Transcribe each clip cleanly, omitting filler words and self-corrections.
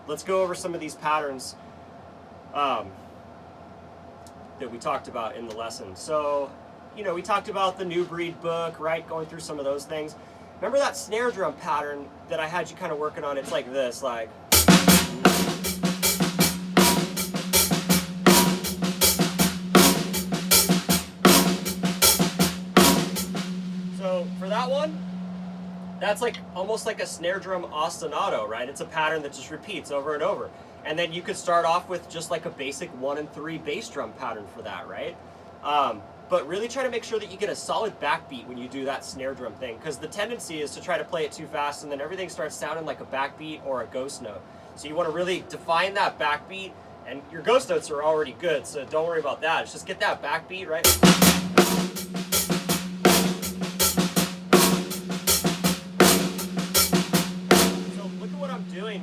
Let's go over some of these patterns that we talked about in the lesson. So, we talked about the New Breed book, right? Going through some of those things. Remember that snare drum pattern that I had you kind of working on? It's like this, like. So for that one, that's like almost like a snare drum ostinato, right? It's a pattern that just repeats over and over. And then you could start off with just like a basic 1 and 3 bass drum pattern for that, right? But really try to make sure that you get a solid backbeat when you do that snare drum thing, because the tendency is to try to play it too fast and then everything starts sounding like a backbeat or a ghost note. So you want to really define that backbeat, and your ghost notes are already good, so don't worry about that. It's just get that backbeat, right?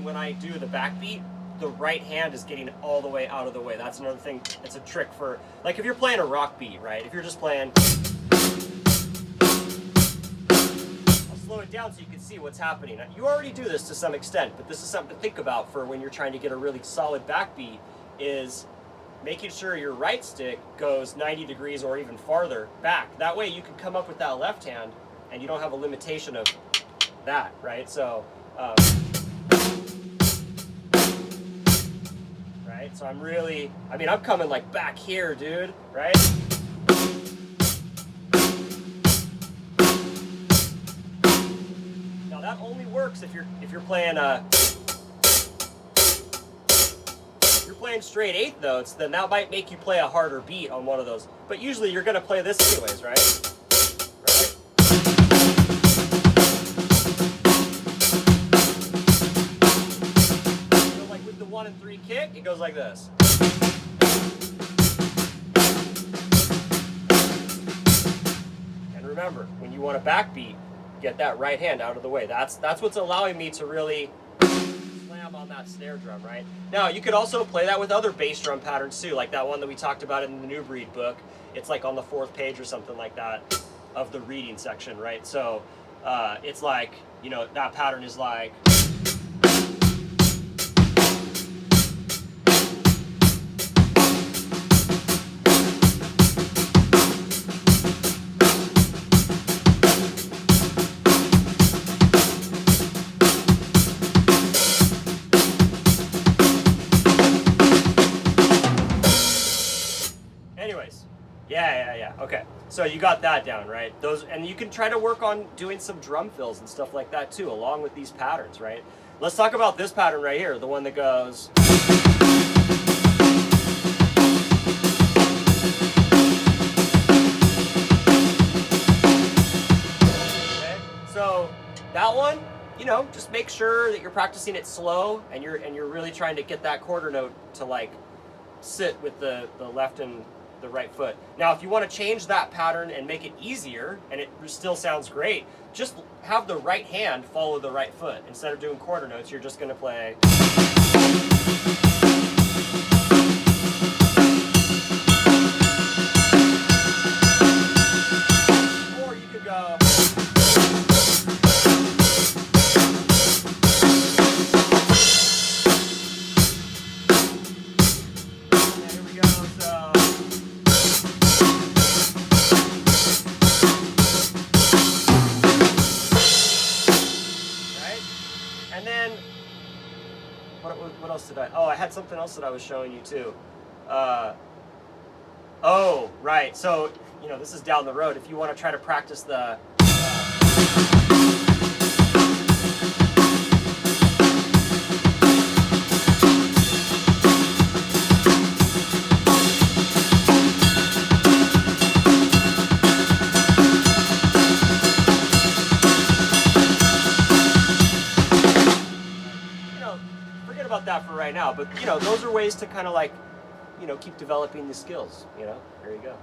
When I do the backbeat, the right hand is getting all the way out of the way. That's another thing. It's a trick for, like, if you're playing a rock beat, right? If you're just playing, I'll slow it down so you can see what's happening. You already do this to some extent, but this is something to think about for when you're trying to get a really solid backbeat, is making sure your right stick goes 90 degrees or even farther back. That way you can come up with that left hand and you don't have a limitation of that, right? So, right? So I'm coming like back here, dude, right? Now that only works if you're playing if you're playing straight 8th notes, then that might make you play a harder beat on one of those. But usually you're gonna play this anyways, right? With the 1 and 3 kick, it goes like this. And remember, when you want a backbeat, get that right hand out of the way. That's what's allowing me to really slam on that snare drum, right? Now, you could also play that with other bass drum patterns too, like that one that we talked about in the New Breed book. It's like on the 4th page or something like that of the reading section, right? So it's like, that pattern is like. Anyways, yeah. Okay, so you got that down, right? And you can try to work on doing some drum fills and stuff like that too, along with these patterns, right? Let's talk about this pattern right here, the one that goes. Okay, so that one, just make sure that you're practicing it slow and you're really trying to get that quarter note to like sit with the left and the right foot. Now, if you want to change that pattern and make it easier, and it still sounds great, just have the right hand follow the right foot. Instead of doing quarter notes, you're just going to play. Or you could go. And then, what else did I had something else that I was showing you too. Oh, right, so, this is down the road. If you want to try to practice the, forget about that for right now, but those are ways to kind of like, keep developing the skills, there you go.